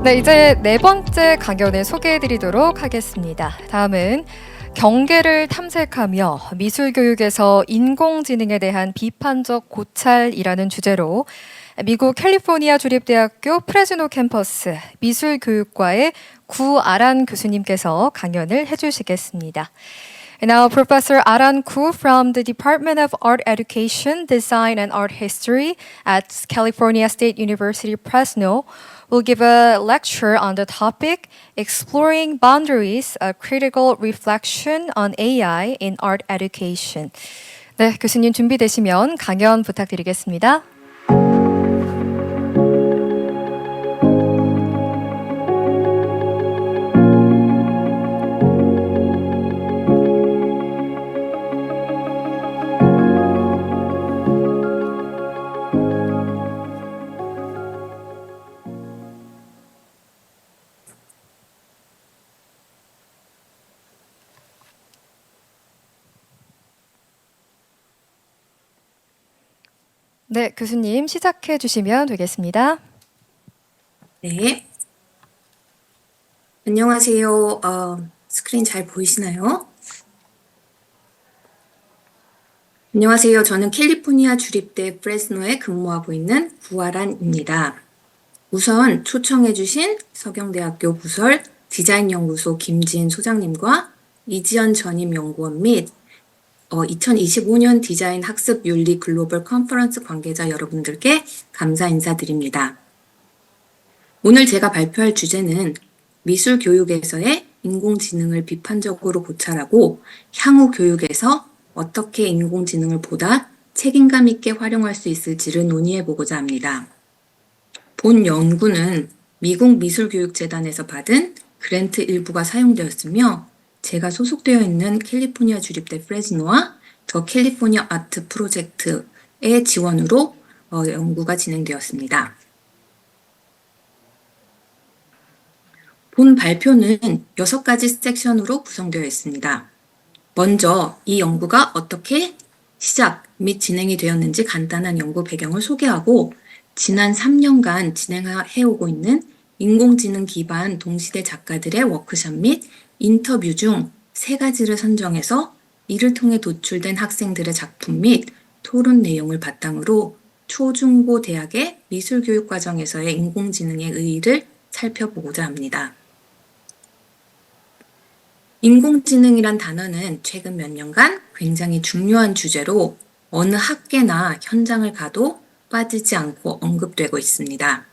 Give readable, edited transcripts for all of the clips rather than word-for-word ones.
네, 이제 네 번째 강연을 소개해 드리도록 하겠습니다. 다음은 경계를 탐색하며 미술 교육에서 인공지능에 대한 비판적 고찰이라는 주제로 미국 캘리포니아 주립대학교 프레즈노 캠퍼스 미술교육과의 구아란 교수님께서 강연을 해주시겠습니다. And now Professor Aran Koo from the Department of Art Education, Design and Art History at California State University, Fresno will give a lecture on the topic Exploring Boundaries, a Critical Reflection on AI in Art Education. 네, 교수님 준비되시면 강연 부탁드리겠습니다. 네, 교수님 시작해 주시면 되겠습니다. 네. 안녕하세요. 스크린 잘 보이시나요? 안녕하세요. 저는 캘리포니아 주립대 프레스노에 근무하고 있는 구아란입니다. 우선 초청해주신 서경대학교 부설 디자인연구소 김지은 소장님과 이지연 전임연구원 및 2025년 디자인 학습 윤리 글로벌 컨퍼런스 관계자 여러분들께 감사 인사드립니다. 오늘 제가 발표할 주제는 미술 교육에서의 인공지능을 비판적으로 고찰하고 향후 교육에서 어떻게 인공지능을 보다 책임감 있게 활용할 수 있을지를 논의해보고자 합니다. 본 연구는 미국 미술교육재단에서 받은 그랜트 일부가 사용되었으며 제가 소속되어 있는 캘리포니아 주립대 프레즈노와 더 캘리포니아 아트 프로젝트의 지원으로 연구가 진행되었습니다. 본 발표는 6가지 섹션으로 구성되어 있습니다. 먼저 이 연구가 어떻게 시작 및 진행이 되었는지 간단한 연구 배경을 소개하고 지난 3년간 진행해오고 있는 인공지능 기반 동시대 작가들의 워크숍 및 인터뷰 중 3가지를 선정해서 이를 통해 도출된 학생들의 작품 및 토론 내용을 바탕으로 초중고 대학의 미술교육 과정에서의 인공지능의 의의를 살펴보고자 합니다. 인공지능이란 단어는 최근 몇 년간 굉장히 중요한 주제로 어느 학계나 현장을 가도 빠지지 않고 언급되고 있습니다.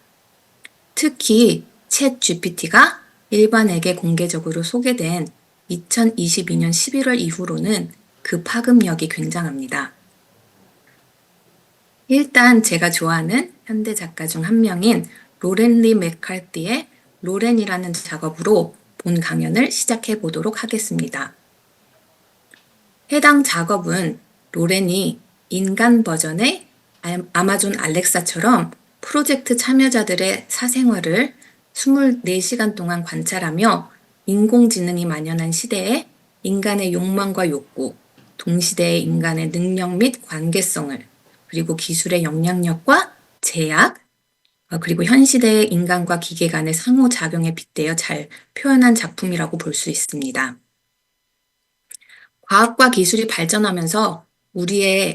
특히 챗 GPT가 일반에게 공개적으로 소개된 2022년 11월 이후로는 그 파급력이 굉장합니다. 일단 제가 좋아하는 현대 작가 중 한 명인 로렌 리 맥카티의 로렌이라는 작업으로 본 강연을 시작해 보도록 하겠습니다. 해당 작업은 로렌이 인간 버전의 아마존 알렉사처럼 프로젝트 참여자들의 사생활을 24시간 동안 관찰하며 인공지능이 만연한 시대에 인간의 욕망과 욕구, 동시대의 인간의 능력 및 관계성을, 그리고 기술의 영향력과 제약, 그리고 현 시대의 인간과 기계 간의 상호작용에 빗대어 잘 표현한 작품이라고 볼 수 있습니다. 과학과 기술이 발전하면서 우리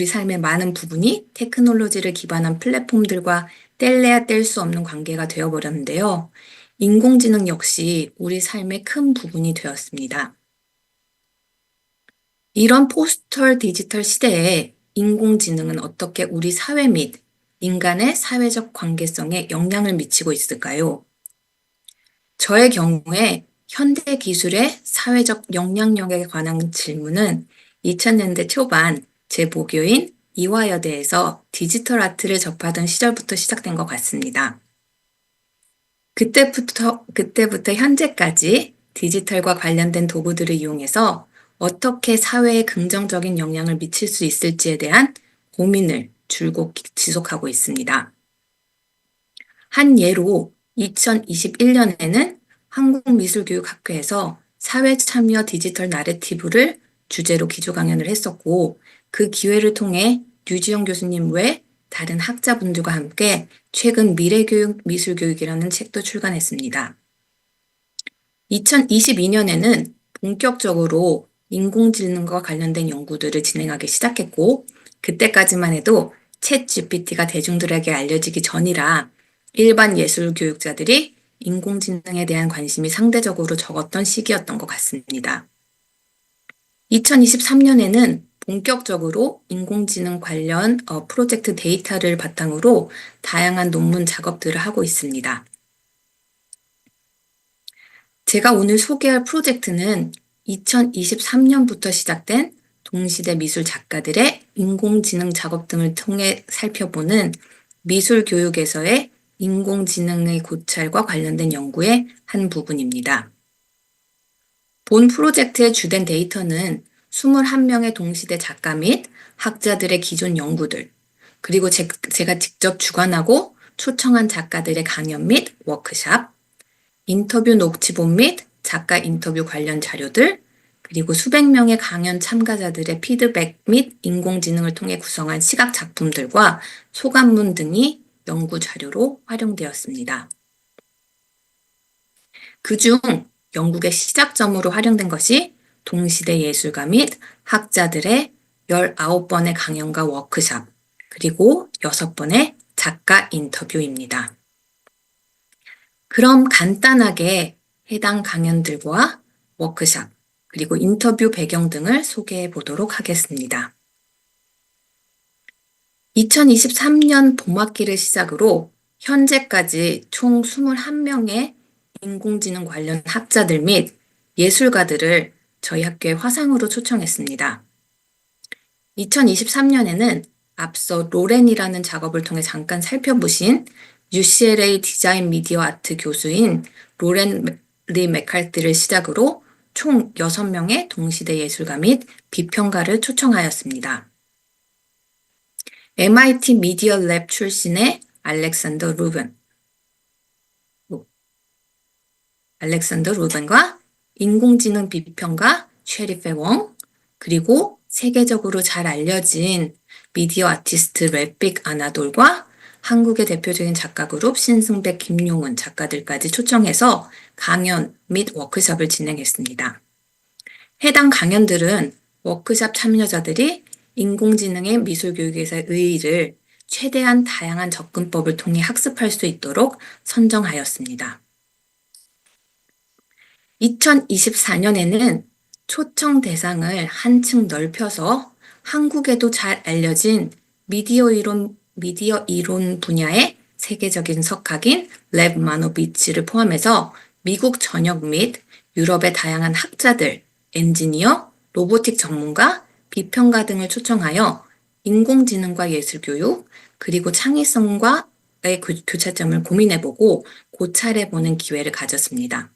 삶의 많은 부분이 테크놀로지를 기반한 플랫폼들과 뗄래야 뗄 수 없는 관계가 되어버렸는데요. 인공지능 역시 우리 삶의 큰 부분이 되었습니다. 이런 포스트 디지털 시대에 인공지능은 어떻게 우리 사회 및 인간의 사회적 관계성에 영향을 미치고 있을까요? 저의 경우에 현대 기술의 사회적 영향력에 관한 질문은 2000년대 초반 제 모교인 이화여대에서 디지털 아트를 접하던 시절부터 시작된 것 같습니다. 그때부터 현재까지 디지털과 관련된 도구들을 이용해서 어떻게 사회에 긍정적인 영향을 미칠 수 있을지에 대한 고민을 줄곧 지속하고 있습니다. 한 예로 2021년에는 한국미술교육학회에서 사회참여 디지털 나래티브를 주제로 기조 강연을 했었고 그 기회를 통해 류지영 교수님 외 다른 학자분들과 함께 최근 미래교육, 미술교육이라는 책도 출간했습니다. 2022년에는 본격적으로 인공지능과 관련된 연구들을 진행하기 시작했고, 그때까지만 해도 챗 GPT가 대중들에게 알려지기 전이라 일반 예술 교육자들이 인공지능에 대한 관심이 상대적으로 적었던 시기였던 것 같습니다. 2023년에는 본격적으로 인공지능 관련 프로젝트 데이터를 바탕으로 다양한 논문 작업들을 하고 있습니다. 제가 오늘 소개할 프로젝트는 2023년부터 시작된 동시대 미술 작가들의 인공지능 작업 등을 통해 살펴보는 미술 교육에서의 인공지능의 고찰과 관련된 연구의 한 부분입니다. 본 프로젝트의 주된 데이터는 21명의 동시대 작가 및 학자들의 기존 연구들, 그리고 제가 직접 주관하고 초청한 작가들의 강연 및 워크샵, 인터뷰 녹취본 및 작가 인터뷰 관련 자료들, 그리고 수백 명의 강연 참가자들의 피드백 및 인공지능을 통해 구성한 시각 작품들과 소감문 등이 연구 자료로 활용되었습니다. 그중 영국의 시작점으로 활용된 것이 동시대 예술가 및 학자들의 19번의 강연과 워크샵, 그리고 6번의 작가 인터뷰입니다. 그럼 간단하게 해당 강연들과 워크샵, 그리고 인터뷰 배경 등을 소개해 보도록 하겠습니다. 2023년 봄학기를 시작으로 현재까지 총 21명의 인공지능 관련 학자들 및 예술가들을 저희 학교의 화상으로 초청했습니다. 2023년에는 앞서 로렌이라는 작업을 통해 잠깐 살펴보신 UCLA 디자인 미디어 아트 교수인 로렌 리 맥칼티를 시작으로 총 6명의 동시대 예술가 및 비평가를 초청하였습니다. MIT 미디어 랩 출신의 알렉산더 루벤과 인공지능 비평가 쉐리페 웡, 그리고 세계적으로 잘 알려진 미디어 아티스트 랩빅 아나돌과 한국의 대표적인 작가 그룹 신승백, 김용은 작가들까지 초청해서 강연 및 워크숍을 진행했습니다. 해당 강연들은 워크숍 참여자들이 인공지능의 미술교육에서의 의의를 최대한 다양한 접근법을 통해 학습할 수 있도록 선정하였습니다. 2024년에는 초청 대상을 한층 넓혀서 한국에도 잘 알려진 미디어 이론 분야의 세계적인 석학인 렙 마노비치를 포함해서 미국 전역 및 유럽의 다양한 학자들, 엔지니어, 로보틱 전문가, 비평가 등을 초청하여 인공지능과 예술교육, 그리고 창의성과의 교차점을 고민해보고 고찰해보는 기회를 가졌습니다.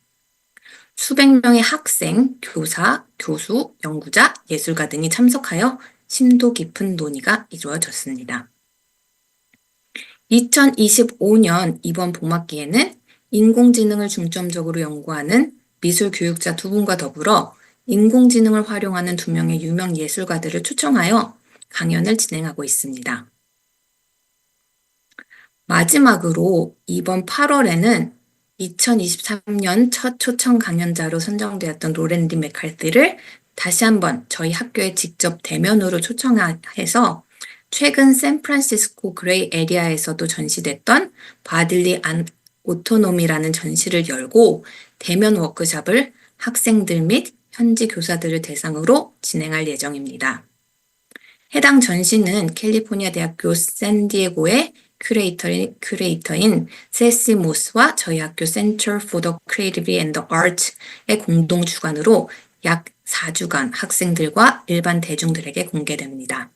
수백 명의 학생, 교사, 교수, 연구자, 예술가 등이 참석하여 심도 깊은 논의가 이루어졌습니다. 2025년 이번 봄학기에는 인공지능을 중점적으로 연구하는 미술 교육자 2분과 더불어 인공지능을 활용하는 2명의 유명 예술가들을 초청하여 강연을 진행하고 있습니다. 마지막으로 이번 8월에는 2023년 첫 초청 강연자로 선정되었던 로렌 리 맥칼티를 다시 한번 저희 학교에 직접 대면으로 초청해서 최근 샌프란시스코 그레이 에리아에서도 전시됐던 바딜리 안 오토노미라는 전시를 열고 대면 워크숍을 학생들 및 현지 교사들을 대상으로 진행할 예정입니다. 해당 전시는 캘리포니아 대학교 샌디에고의 큐레이터인 세시 모스와 저희 학교 Center for the Creative and the Arts의 공동 주관으로 약 4주간 학생들과 일반 대중들에게 공개됩니다.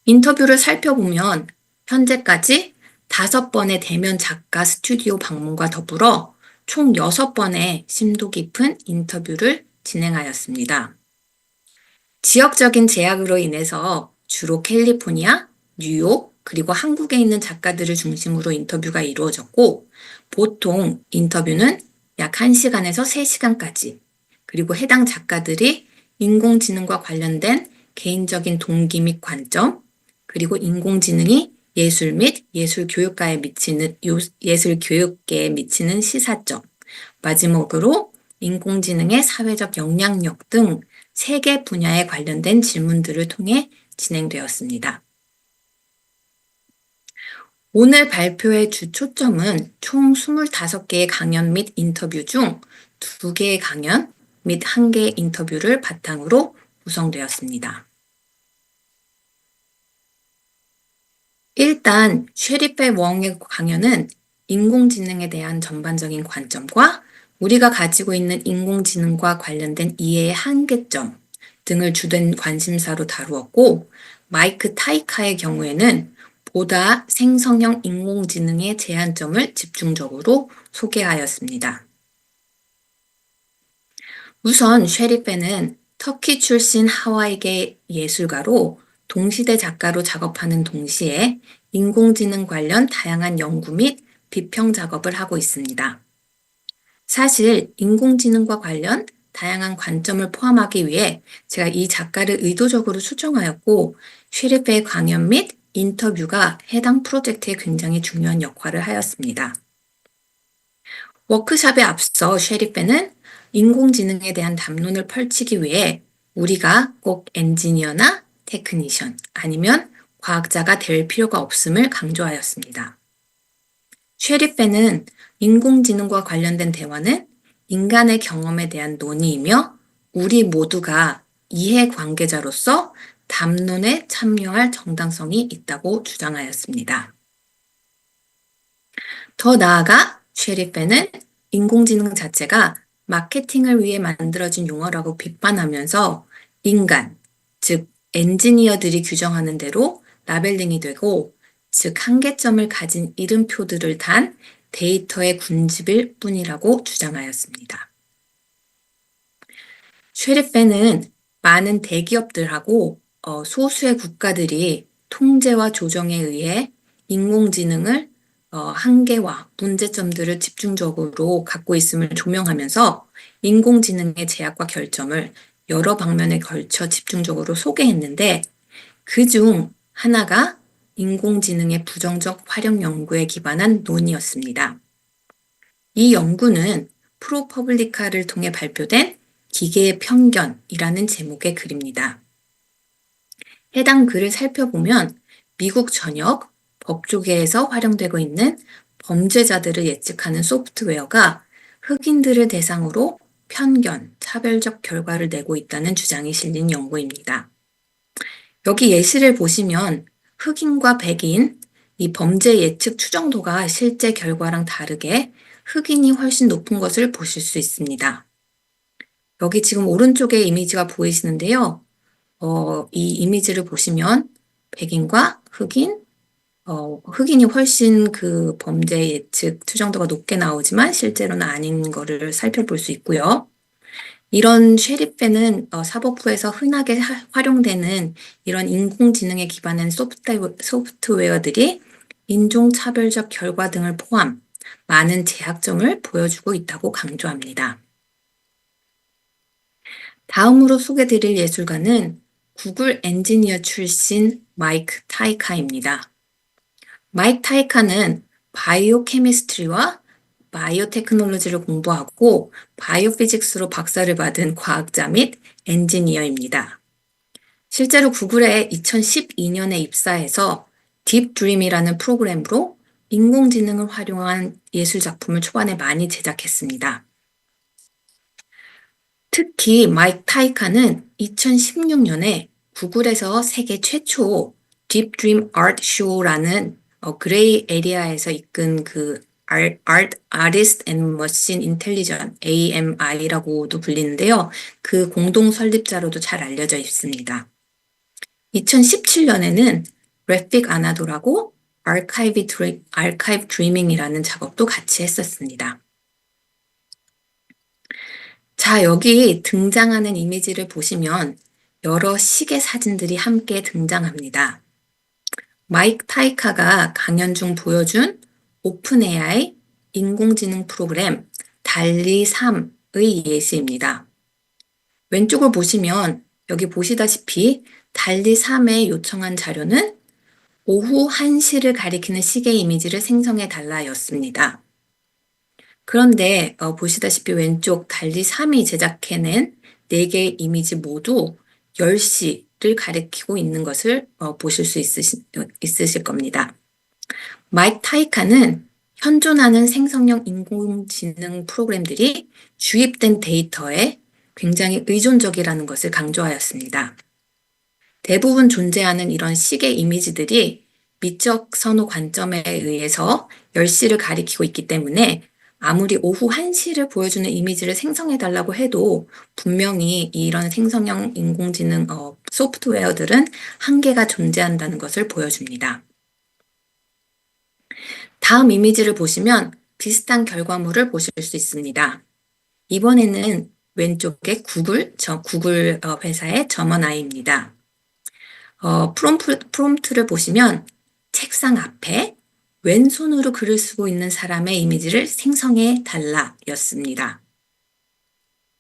인터뷰를 살펴보면 현재까지 5번의 대면 작가 스튜디오 방문과 더불어 총 6번의 심도 깊은 인터뷰를 진행하였습니다. 지역적인 제약으로 인해서 주로 캘리포니아, 뉴욕, 그리고 한국에 있는 작가들을 중심으로 인터뷰가 이루어졌고, 보통 인터뷰는 약 1시간에서 3시간까지, 그리고 해당 작가들이 인공지능과 관련된 개인적인 동기 및 관점, 그리고 인공지능이 예술 및 예술 교육계에 미치는 시사점, 마지막으로 인공지능의 사회적 영향력 등 3개 분야에 관련된 질문들을 통해 진행되었습니다. 오늘 발표의 주 초점은 총 25개의 강연 및 인터뷰 중 2개의 강연 및 1개의 인터뷰를 바탕으로 구성되었습니다. 일단 쉐리페 웡의 강연은 인공지능에 대한 전반적인 관점과 우리가 가지고 있는 인공지능과 관련된 이해의 한계점 등을 주된 관심사로 다루었고, 마이크 타이카의 경우에는 보다 생성형 인공지능의 제한점을 집중적으로 소개하였습니다. 우선 쉐리페는 터키 출신 하와이계 예술가로 동시대 작가로 작업하는 동시에 인공지능 관련 다양한 연구 및 비평 작업을 하고 있습니다. 사실 인공지능과 관련 다양한 관점을 포함하기 위해 제가 이 작가를 의도적으로 수정하였고, 쉐리페의 강연 및 인터뷰가 해당 프로젝트에 굉장히 중요한 역할을 하였습니다. 워크숍에 앞서 쉐리페는 인공지능에 대한 담론을 펼치기 위해 우리가 꼭 엔지니어나 테크니션 아니면 과학자가 될 필요가 없음을 강조하였습니다. 쉐리페는 인공지능과 관련된 대화는 인간의 경험에 대한 논의이며 우리 모두가 이해관계자로서 담론에 참여할 정당성이 있다고 주장하였습니다. 더 나아가 쉐리페는 인공지능 자체가 마케팅을 위해 만들어진 용어라고 비판하면서 인간, 즉 엔지니어들이 규정하는 대로 라벨링이 되고, 즉 한계점을 가진 이름표들을 단 데이터의 군집일 뿐이라고 주장하였습니다. 쉐리페는 많은 대기업들하고 소수의 국가들이 통제와 조정에 의해 인공지능을 한계와 문제점들을 집중적으로 갖고 있음을 조명하면서 인공지능의 제약과 결점을 여러 방면에 걸쳐 집중적으로 소개했는데, 그중 하나가 인공지능의 부정적 활용 연구에 기반한 논의였습니다. 이 연구는 프로퍼블리카를 통해 발표된 기계의 편견이라는 제목의 글입니다. 해당 글을 살펴보면 미국 전역 법조계에서 활용되고 있는 범죄자들을 예측하는 소프트웨어가 흑인들을 대상으로 편견, 차별적 결과를 내고 있다는 주장이 실린 연구입니다. 여기 예시를 보시면 흑인과 백인, 이 범죄 예측 추정도가 실제 결과랑 다르게 흑인이 훨씬 높은 것을 보실 수 있습니다. 여기 지금 오른쪽에 이미지가 보이시는데요. 이 이미지를 보시면 백인과 흑인이 훨씬 그 범죄 예측 추정도가 높게 나오지만 실제로는 아닌 거를 살펴볼 수 있고요. 이런 쉐리페는 사법부에서 흔하게 활용되는 이런 인공지능에 기반한 소프트웨어들이 인종차별적 결과 등을 포함 많은 제약점을 보여주고 있다고 강조합니다. 다음으로 소개드릴 예술가는 구글 엔지니어 출신 마이크 타이카입니다. 마이크 타이카는 바이오 케미스트리와 바이오 테크놀로지를 공부하고 바이오 피직스로 박사를 받은 과학자 및 엔지니어입니다. 실제로 구글에 2012년에 입사해서 딥 드림이라는 프로그램으로 인공지능을 활용한 예술 작품을 초반에 많이 제작했습니다. 특히 마이크 타이카는 2016년에 구글에서 세계 최초 딥 드림 아트 쇼라는 그레이 에리아에서 이끈 그 Artist and Machine Intelligence, AMI라고도 불리는데요. 그 공동 설립자로도 잘 알려져 있습니다. 2017년에는 그래픽 아나도라고 아카이브 드리밍이라는 작업도 같이 했었습니다. 자, 여기 등장하는 이미지를 보시면 여러 시계 사진들이 함께 등장합니다. 마이크 타이카가 강연 중 보여준 오픈 AI 인공지능 프로그램 달리 3의 예시입니다. 왼쪽을 보시면 여기 보시다시피 달리 3에 요청한 자료는 오후 1시를 가리키는 시계 이미지를 생성해 달라였습니다. 그런데 보시다시피 왼쪽 달리 3이 제작해낸 4개의 이미지 모두 10시를 가리키고 있는 것을 보실 수 있으실 겁니다. 마이크 타이카는 현존하는 생성형 인공지능 프로그램들이 주입된 데이터에 굉장히 의존적이라는 것을 강조하였습니다. 대부분 존재하는 이런 시계 이미지들이 미적 선호 관점에 의해서 10시를 가리키고 있기 때문에 아무리 오후 1시를 보여주는 이미지를 생성해 달라고 해도 분명히 이런 생성형 인공지능 소프트웨어들은 한계가 존재한다는 것을 보여줍니다. 다음 이미지를 보시면 비슷한 결과물을 보실 수 있습니다. 이번에는 왼쪽에 구글 회사의 저먼아이입니다. 프롬프트를 보시면 책상 앞에 왼손으로 글을 쓰고 있는 사람의 이미지를 생성해 달라 였습니다.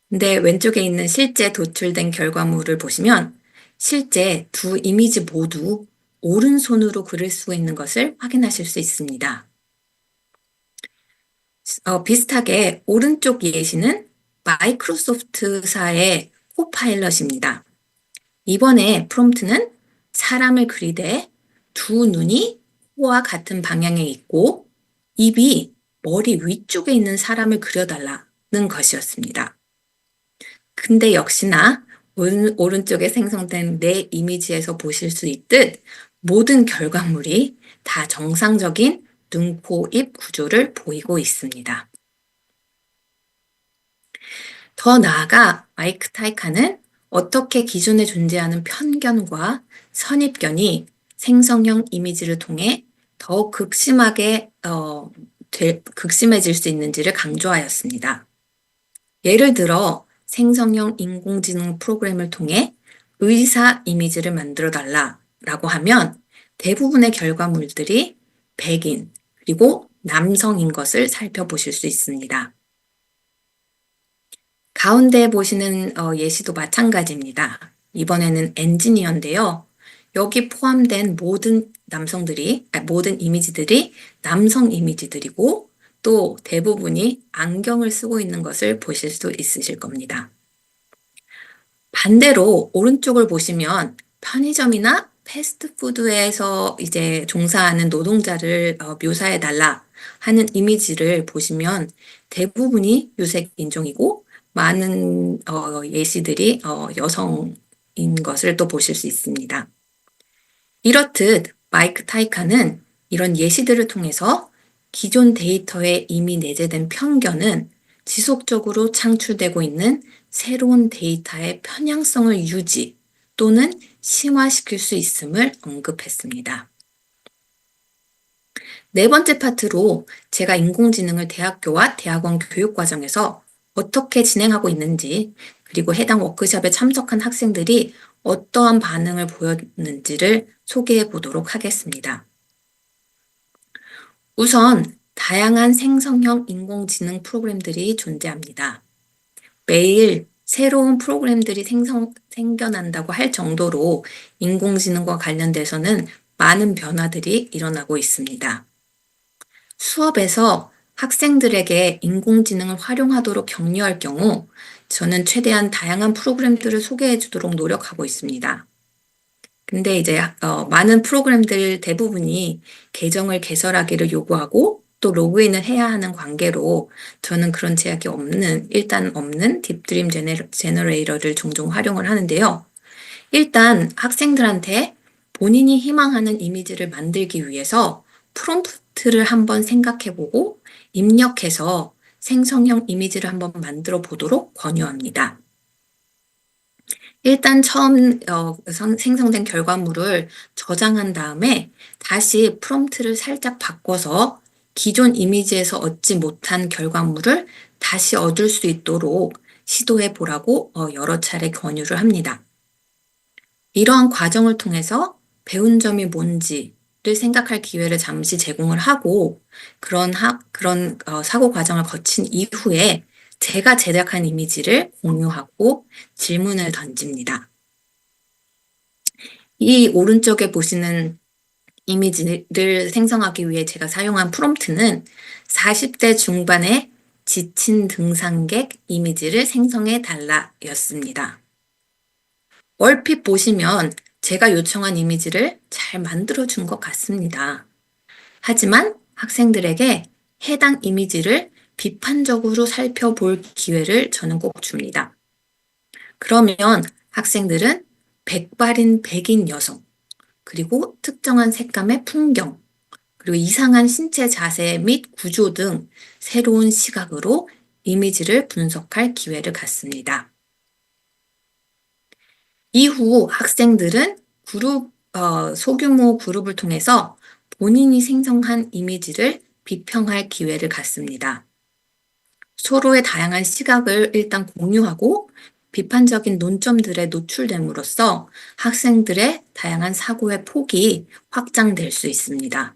근데 왼쪽에 있는 실제 도출된 결과물을 보시면 실제 두 이미지 모두 오른손으로 글을 쓰고 있는 것을 확인하실 수 있습니다. 비슷하게 오른쪽 예시는 마이크로소프트사의 코파일럿입니다. 이번에 프롬프트는 사람을 그리되 두 눈이 코와 같은 방향에 있고 입이 머리 위쪽에 있는 사람을 그려달라는 것이었습니다. 근데 역시나 오른쪽에 생성된 내 이미지에서 보실 수 있듯 모든 결과물이 다 정상적인 눈, 코, 입 구조를 보이고 있습니다. 더 나아가 마이크 타이카는 어떻게 기존에 존재하는 편견과 선입견이 생성형 이미지를 통해 더욱 극심해질 수 있는지를 강조하였습니다. 예를 들어 생성형 인공지능 프로그램을 통해 의사 이미지를 만들어 달라라고 하면 대부분의 결과물들이 백인 그리고 남성인 것을 살펴보실 수 있습니다. 가운데 보시는 예시도 마찬가지입니다. 이번에는 엔지니어인데요. 여기 포함된 모든 이미지들이 남성 이미지들이고 또 대부분이 안경을 쓰고 있는 것을 보실 수 있으실 겁니다. 반대로 오른쪽을 보시면 편의점이나 패스트푸드에서 이제 종사하는 노동자를 묘사해 달라 하는 이미지를 보시면 대부분이 유색 인종이고 많은 예시들이 여성인 것을 또 보실 수 있습니다. 이렇듯 마이크 타이카는 이런 예시들을 통해서 기존 데이터에 이미 내재된 편견은 지속적으로 창출되고 있는 새로운 데이터의 편향성을 유지 또는 심화시킬 수 있음을 언급했습니다. 네 번째 파트로 제가 인공지능을 대학교와 대학원 교육과정에서 어떻게 진행하고 있는지 그리고 해당 워크숍에 참석한 학생들이 어떠한 반응을 보였는지를 소개해 보도록 하겠습니다. 우선 다양한 생성형 인공지능 프로그램들이 존재합니다. 매일 새로운 프로그램들이 생겨난다고 할 정도로 인공지능과 관련돼서는 많은 변화들이 일어나고 있습니다. 수업에서 학생들에게 인공지능을 활용하도록 격려할 경우 저는 최대한 다양한 프로그램들을 소개해 주도록 노력하고 있습니다. 근데 이제 많은 프로그램들 대부분이 계정을 개설하기를 요구하고 또 로그인을 해야 하는 관계로 저는 그런 제약이 일단 없는 딥드림 제너레이터를 종종 활용을 하는데요. 일단 학생들한테 본인이 희망하는 이미지를 만들기 위해서 프롬프트를 한번 생각해보고 입력해서 생성형 이미지를 한번 만들어 보도록 권유합니다. 일단 처음 생성된 결과물을 저장한 다음에 다시 프롬프트를 살짝 바꿔서 기존 이미지에서 얻지 못한 결과물을 다시 얻을 수 있도록 시도해 보라고 여러 차례 권유를 합니다. 이러한 과정을 통해서 배운 점이 뭔지를 생각할 기회를 잠시 제공을 하고 그런 사고 과정을 거친 이후에 제가 제작한 이미지를 공유하고 질문을 던집니다. 이 오른쪽에 보시는 이미지를 생성하기 위해 제가 사용한 프롬프트는 40대 중반의 지친 등산객 이미지를 생성해 달라였습니다. 얼핏 보시면 제가 요청한 이미지를 잘 만들어준 것 같습니다. 하지만 학생들에게 해당 이미지를 비판적으로 살펴볼 기회를 저는 꼭 줍니다. 그러면 학생들은 백발인 백인 여성, 그리고 특정한 색감의 풍경, 그리고 이상한 신체 자세 및 구조 등 새로운 시각으로 이미지를 분석할 기회를 갖습니다. 이후 학생들은 소규모 그룹을 통해서 본인이 생성한 이미지를 비평할 기회를 갖습니다. 서로의 다양한 시각을 일단 공유하고 비판적인 논점들에 노출됨으로써 학생들의 다양한 사고의 폭이 확장될 수 있습니다.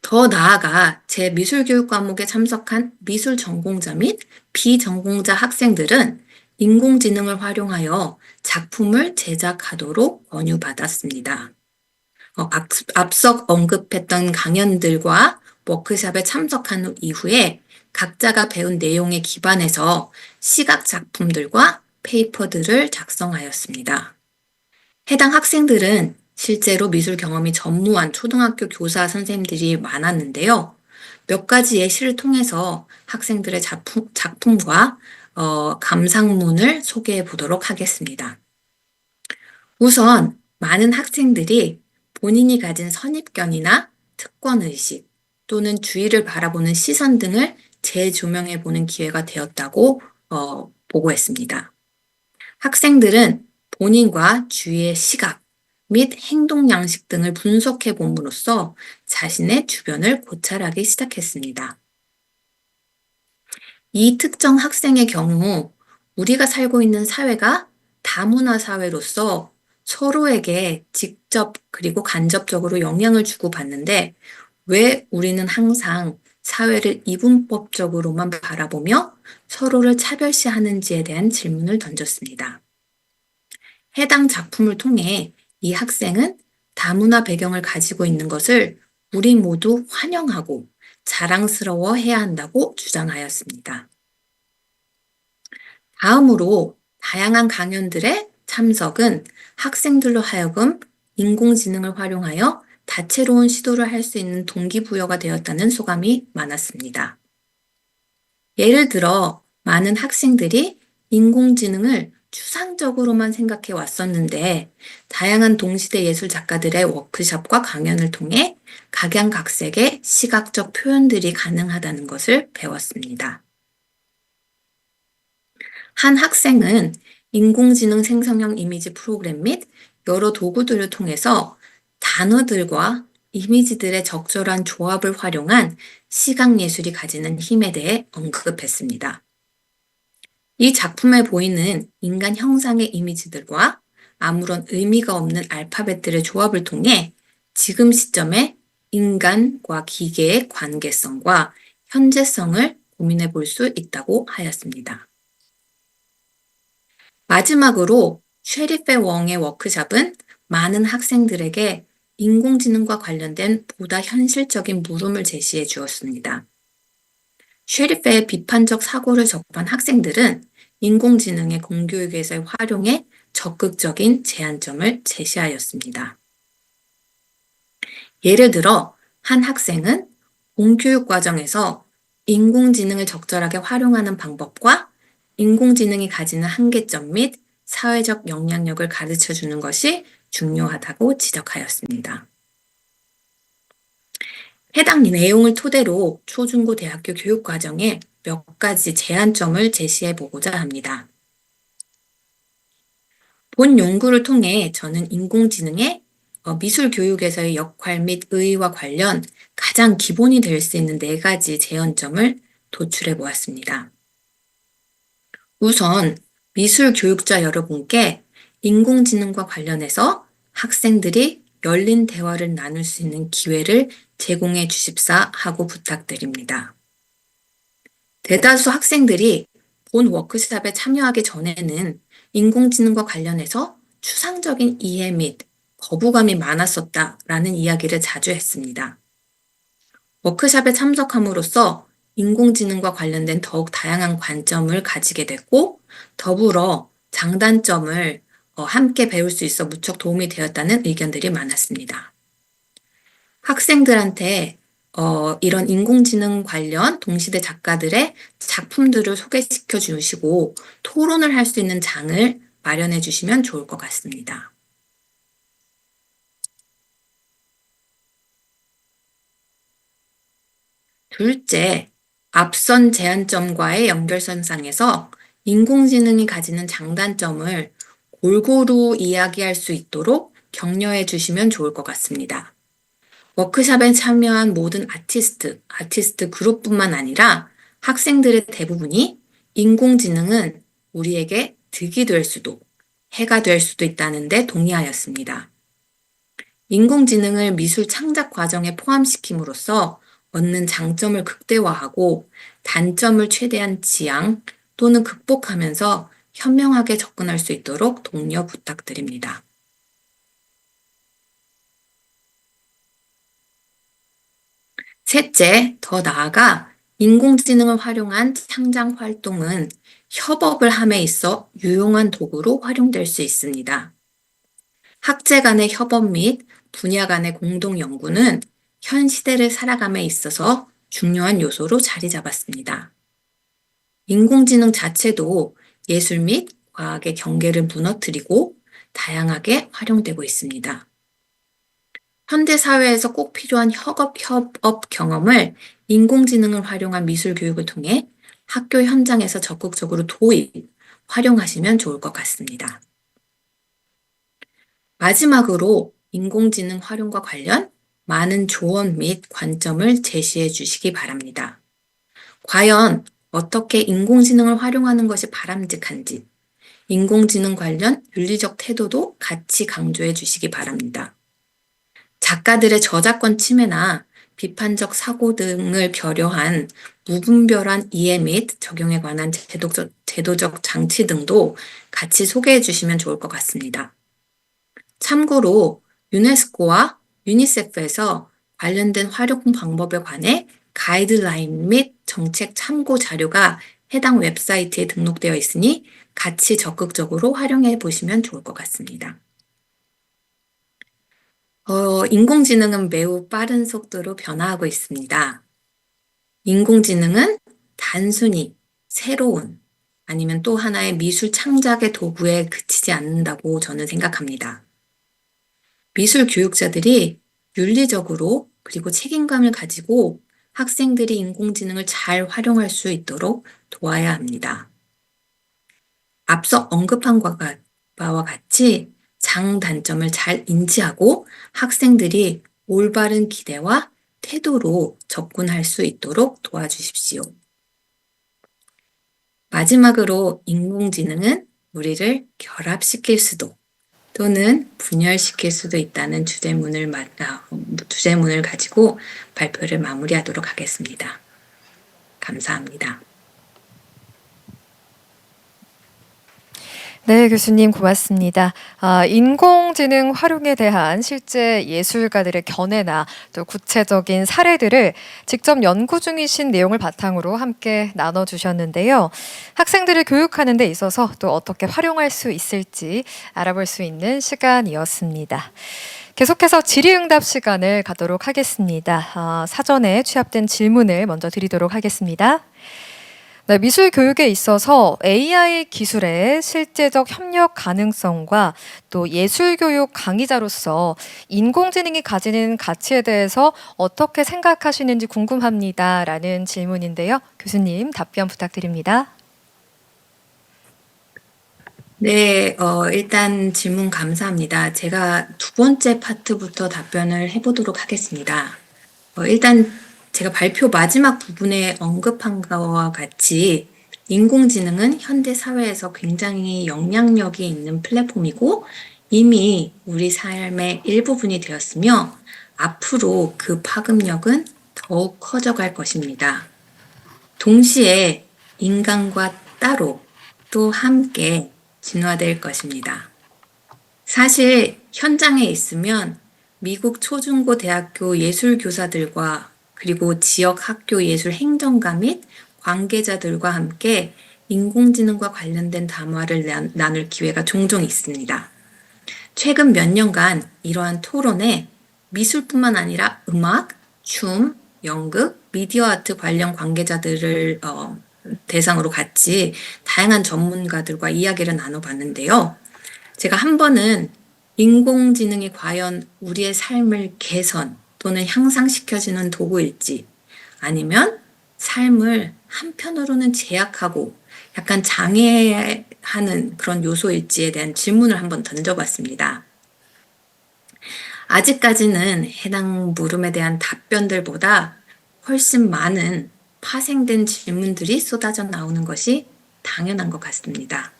더 나아가 제 미술교육 과목에 참석한 미술 전공자 및 비전공자 학생들은 인공지능을 활용하여 작품을 제작하도록 권유받았습니다. 앞서 언급했던 강연들과 워크숍에 참석한 이후에 각자가 배운 내용에 기반해서 시각 작품들과 페이퍼들을 작성하였습니다. 해당 학생들은 실제로 미술 경험이 전무한 초등학교 교사 선생님들이 많았는데요. 몇 가지 예시를 통해서 학생들의 작품과 감상문을 소개해 보도록 하겠습니다. 우선 많은 학생들이 본인이 가진 선입견이나 특권의식 또는 주위를 바라보는 시선 등을 재조명해 보는 기회가 되었다고 보고했습니다. 학생들은 본인과 주위의 시각 및 행동 양식 등을 분석해 봄으로써 자신의 주변을 고찰하기 시작했습니다. 이 특정 학생의 경우 우리가 살고 있는 사회가 다문화 사회로서 서로에게 직접 그리고 간접적으로 영향을 주고받는데 왜 우리는 항상 사회를 이분법적으로만 바라보며 서로를 차별시하는지에 대한 질문을 던졌습니다. 해당 작품을 통해 이 학생은 다문화 배경을 가지고 있는 것을 우리 모두 환영하고 자랑스러워 해야 한다고 주장하였습니다. 다음으로 다양한 강연들의 참석은 학생들로 하여금 인공지능을 활용하여 다채로운 시도를 할 수 있는 동기부여가 되었다는 소감이 많았습니다. 예를 들어 많은 학생들이 인공지능을 추상적으로만 생각해 왔었는데 다양한 동시대 예술 작가들의 워크숍과 강연을 통해 각양각색의 시각적 표현들이 가능하다는 것을 배웠습니다. 한 학생은 인공지능 생성형 이미지 프로그램 및 여러 도구들을 통해서 단어들과 이미지들의 적절한 조합을 활용한 시각예술이 가지는 힘에 대해 언급했습니다. 이 작품에 보이는 인간 형상의 이미지들과 아무런 의미가 없는 알파벳들의 조합을 통해 지금 시점에 인간과 기계의 관계성과 현재성을 고민해 볼 수 있다고 하였습니다. 마지막으로 쉐리페 웡의 워크숍은 많은 학생들에게 인공지능과 관련된 보다 현실적인 물음을 제시해 주었습니다. 쉐리페의 비판적 사고를 접한 학생들은 인공지능의 공교육에서의 활용에 적극적인 제한점을 제시하였습니다. 예를 들어 한 학생은 공교육 과정에서 인공지능을 적절하게 활용하는 방법과 인공지능이 가지는 한계점 및 사회적 영향력을 가르쳐 주는 것이 중요하다고 지적하였습니다. 해당 내용을 토대로 초중고 대학교 교육 과정에 몇 가지 제한점을 제시해 보고자 합니다. 본 연구를 통해 저는 인공지능의 미술 교육에서의 역할 및 의의와 관련 가장 기본이 될 수 있는 4가지 제한점을 도출해 보았습니다. 우선 미술 교육자 여러분께 인공지능과 관련해서 학생들이 열린 대화를 나눌 수 있는 기회를 제공해 주십사 하고 부탁드립니다. 대다수 학생들이 본 워크숍에 참여하기 전에는 인공지능과 관련해서 추상적인 이해 및 거부감이 많았었다라는 이야기를 자주 했습니다. 워크숍에 참석함으로써 인공지능과 관련된 더욱 다양한 관점을 가지게 됐고, 더불어 장단점을 함께 배울 수 있어 무척 도움이 되었다는 의견들이 많았습니다. 학생들한테 이런 인공지능 관련 동시대 작가들의 작품들을 소개시켜 주시고 토론을 할 수 있는 장을 마련해 주시면 좋을 것 같습니다. 둘째, 앞선 제한점과의 연결선상에서 인공지능이 가지는 장단점을 골고루 이야기할 수 있도록 격려해 주시면 좋을 것 같습니다. 워크숍에 참여한 모든 아티스트 그룹뿐만 아니라 학생들의 대부분이 인공지능은 우리에게 득이 될 수도, 해가 될 수도 있다는 데 동의하였습니다. 인공지능을 미술 창작 과정에 포함시킴으로써 얻는 장점을 극대화하고 단점을 최대한 지양 또는 극복하면서 현명하게 접근할 수 있도록 독려 부탁드립니다. 셋째, 더 나아가 인공지능을 활용한 창작 활동은 협업을 함에 있어 유용한 도구로 활용될 수 있습니다. 학제 간의 협업 및 분야 간의 공동 연구는 현 시대를 살아감에 있어서 중요한 요소로 자리 잡았습니다. 인공지능 자체도 예술 및 과학의 경계를 무너뜨리고 다양하게 활용되고 있습니다. 현대 사회에서 꼭 필요한 협업 경험을 인공지능을 활용한 미술 교육을 통해 학교 현장에서 적극적으로 활용하시면 좋을 것 같습니다. 마지막으로 인공지능 활용과 관련 많은 조언 및 관점을 제시해 주시기 바랍니다. 과연 어떻게 인공지능을 활용하는 것이 바람직한지, 인공지능 관련 윤리적 태도도 같이 강조해 주시기 바랍니다. 작가들의 저작권 침해나 비판적 사고 등을 배려한 무분별한 이해 및 적용에 관한 제도적 장치 등도 같이 소개해 주시면 좋을 것 같습니다. 참고로 유네스코와 유니세프에서 관련된 활용 방법에 관해 가이드라인 및 정책 참고 자료가 해당 웹사이트에 등록되어 있으니 같이 적극적으로 활용해 보시면 좋을 것 같습니다. 인공지능은 매우 빠른 속도로 변화하고 있습니다. 인공지능은 단순히 새로운 아니면 또 하나의 미술 창작의 도구에 그치지 않는다고 저는 생각합니다. 미술 교육자들이 윤리적으로 그리고 책임감을 가지고 학생들이 인공지능을 잘 활용할 수 있도록 도와야 합니다. 앞서 언급한 바와 같이 장단점을 잘 인지하고 학생들이 올바른 기대와 태도로 접근할 수 있도록 도와주십시오. 마지막으로 인공지능은 우리를 결합시킬 수도 또는 분열시킬 수도 있다는 주제문을 가지고 발표를 마무리하도록 하겠습니다. 감사합니다. 네, 교수님 고맙습니다. 인공지능 활용에 대한 실제 예술가들의 견해나 또 구체적인 사례들을 직접 연구 중이신 내용을 바탕으로 함께 나눠주셨는데요. 학생들을 교육하는 데 있어서 또 어떻게 활용할 수 있을지 알아볼 수 있는 시간이었습니다. 계속해서 질의응답 시간을 갖도록 하겠습니다. 사전에 취합된 질문을 먼저 드리도록 하겠습니다. 네, 미술 교육에 있어서 AI 기술의 실제적 협력 가능성과 또 예술 교육 강의자로서 인공지능이 가지는 가치에 대해서 어떻게 생각하시는지 궁금합니다라는 질문인데요. 교수님 답변 부탁드립니다. 네, 일단 질문 감사합니다. 제가 두 번째 파트부터 답변을 해보도록 하겠습니다. 일단 제가 발표 마지막 부분에 언급한 것과 같이 인공지능은 현대 사회에서 굉장히 영향력이 있는 플랫폼이고 이미 우리 삶의 일부분이 되었으며 앞으로 그 파급력은 더욱 커져갈 것입니다. 동시에 인간과 따로 또 함께 진화될 것입니다. 사실 현장에 있으면 미국 초중고 대학교 예술교사들과 그리고 지역 학교 예술 행정가 및 관계자들과 함께 인공지능과 관련된 담화를 나눌 기회가 종종 있습니다. 최근 몇 년간 이러한 토론에 미술뿐만 아니라 음악, 춤, 연극, 미디어 아트 관련 관계자들을 대상으로 같이 다양한 전문가들과 이야기를 나눠봤는데요. 제가 한 번은 인공지능이 과연 우리의 삶을 개선 또는 향상시켜주는 도구일지 아니면 삶을 한편으로는 제약하고 약간 장애하는 그런 요소일지에 대한 질문을 한번 던져봤습니다. 아직까지는 해당 물음에 대한 답변들보다 훨씬 많은 파생된 질문들이 쏟아져 나오는 것이 당연한 것 같습니다.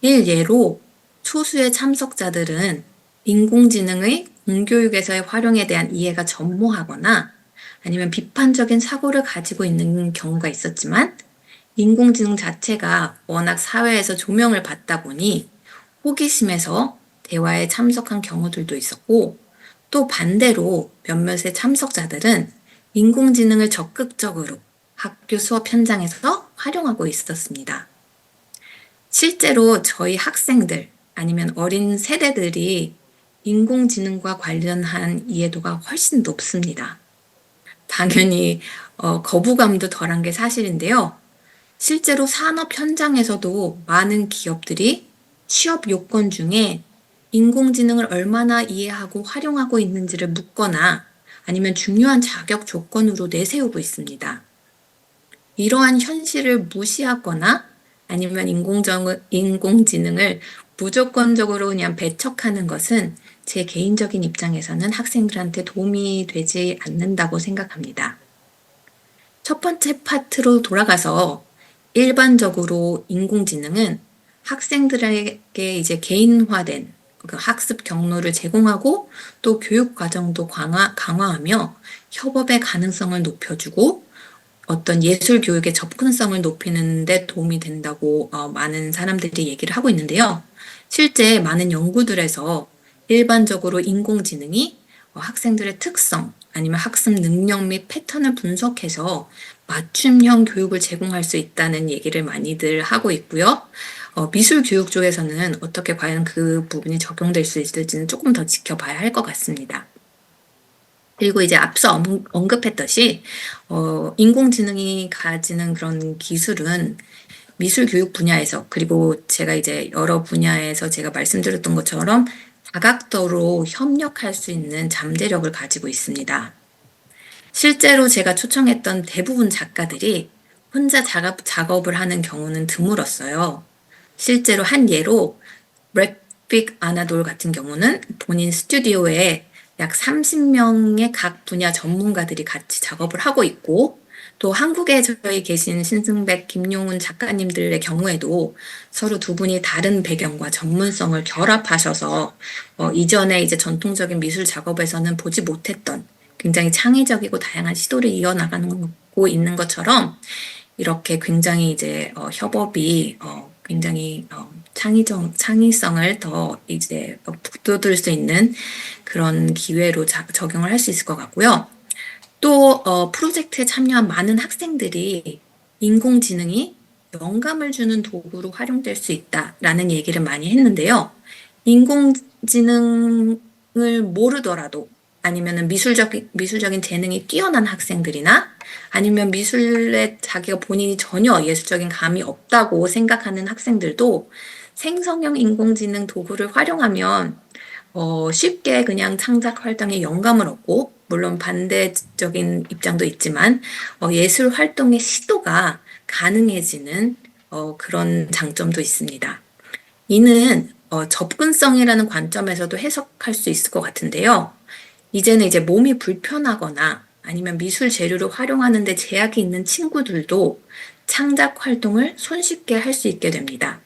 일예로 소수의 참석자들은 인공지능의 공교육에서의 활용에 대한 이해가 전무하거나 아니면 비판적인 사고를 가지고 있는 경우가 있었지만 인공지능 자체가 워낙 사회에서 조명을 받다 보니 호기심에서 대화에 참석한 경우들도 있었고 또 반대로 몇몇의 참석자들은 인공지능을 적극적으로 학교 수업 현장에서 활용하고 있었습니다. 실제로 저희 학생들 아니면 어린 세대들이 인공지능과 관련한 이해도가 훨씬 높습니다. 당연히 거부감도 덜한 게 사실인데요. 실제로 산업 현장에서도 많은 기업들이 취업 요건 중에 인공지능을 얼마나 이해하고 활용하고 있는지를 묻거나 아니면 중요한 자격 조건으로 내세우고 있습니다. 이러한 현실을 무시하거나 아니면 인공지능을 무조건적으로 그냥 배척하는 것은 제 개인적인 입장에서는 학생들한테 도움이 되지 않는다고 생각합니다. 첫 번째 파트로 돌아가서 일반적으로 인공지능은 학생들에게 이제 개인화된 그 학습 경로를 제공하고 또 교육 과정도 강화하며 협업의 가능성을 높여주고 어떤 예술 교육의 접근성을 높이는 데 도움이 된다고 많은 사람들이 얘기를 하고 있는데요. 실제 많은 연구들에서 일반적으로 인공지능이 학생들의 특성 아니면 학습 능력 및 패턴을 분석해서 맞춤형 교육을 제공할 수 있다는 얘기를 많이들 하고 있고요. 미술 교육 쪽에서는 어떻게 과연 그 부분이 적용될 수 있을지는 조금 더 지켜봐야 할 것 같습니다. 그리고 이제 앞서 언급했듯이 인공지능이 가지는 그런 기술은 미술 교육 분야에서 그리고 제가 이제 여러 분야에서 제가 말씀드렸던 것처럼 다각도로 협력할 수 있는 잠재력을 가지고 있습니다. 실제로 제가 초청했던 대부분 작가들이 혼자 작업을 하는 경우는 드물었어요. 실제로 한 예로 렉빅 아나돌 같은 경우는 본인 스튜디오에 약 30명의 각 분야 전문가들이 같이 작업을 하고 있고 또 한국에 저희 계신 신승백, 김용훈 작가님들의 경우에도 서로 두 분이 다른 배경과 전문성을 결합하셔서 이전에 이제 전통적인 미술 작업에서는 보지 못했던 굉장히 창의적이고 다양한 시도를 이어나가고 있는 것처럼 이렇게 굉장히 이제 협업이 굉장히 창의성을 더 이제 북돋을 수 있는 그런 기회로 적용을 할 수 있을 것 같고요. 또 프로젝트에 참여한 많은 학생들이 인공지능이 영감을 주는 도구로 활용될 수 있다라는 얘기를 많이 했는데요. 인공지능을 모르더라도 아니면 미술적인 재능이 뛰어난 학생들이나 아니면 미술에 자기가 본인이 전혀 예술적인 감이 없다고 생각하는 학생들도 생성형 인공지능 도구를 활용하면 쉽게 그냥 창작 활동에 영감을 얻고 물론 반대적인 입장도 있지만 예술 활동의 시도가 가능해지는 그런 장점도 있습니다. 이는 접근성이라는 관점에서도 해석할 수 있을 것 같은데요. 이제는 이제 몸이 불편하거나 아니면 미술 재료를 활용하는 데 제약이 있는 친구들도 창작 활동을 손쉽게 할 수 있게 됩니다.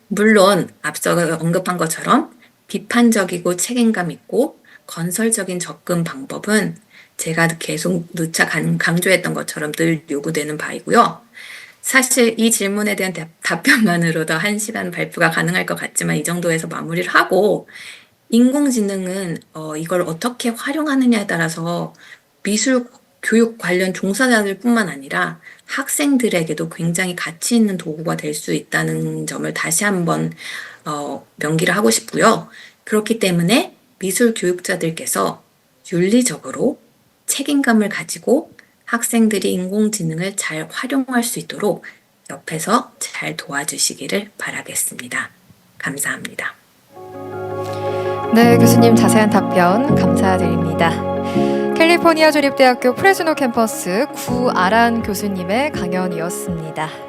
물론 앞서 언급한 것처럼 비판적이고 책임감 있고 건설적인 접근 방법은 제가 계속 누차 강조했던 것처럼 늘 요구되는 바이고요. 사실 이 질문에 대한 답변만으로도 1시간 발표가 가능할 것 같지만 이 정도에서 마무리를 하고 인공지능은 이걸 어떻게 활용하느냐에 따라서 미술 교육 관련 종사자들뿐만 아니라 학생들에게도 굉장히 가치 있는 도구가 될 수 있다는 점을 다시 한번 명기를 하고 싶고요. 그렇기 때문에 미술 교육자들께서 윤리적으로 책임감을 가지고 학생들이 인공지능을 잘 활용할 수 있도록 옆에서 잘 도와주시기를 바라겠습니다. 감사합니다. 네, 교수님 자세한 답변 감사드립니다. 캘리포니아州立대학교 프레즈노 캠퍼스 구아란 교수님의 강연이었습니다.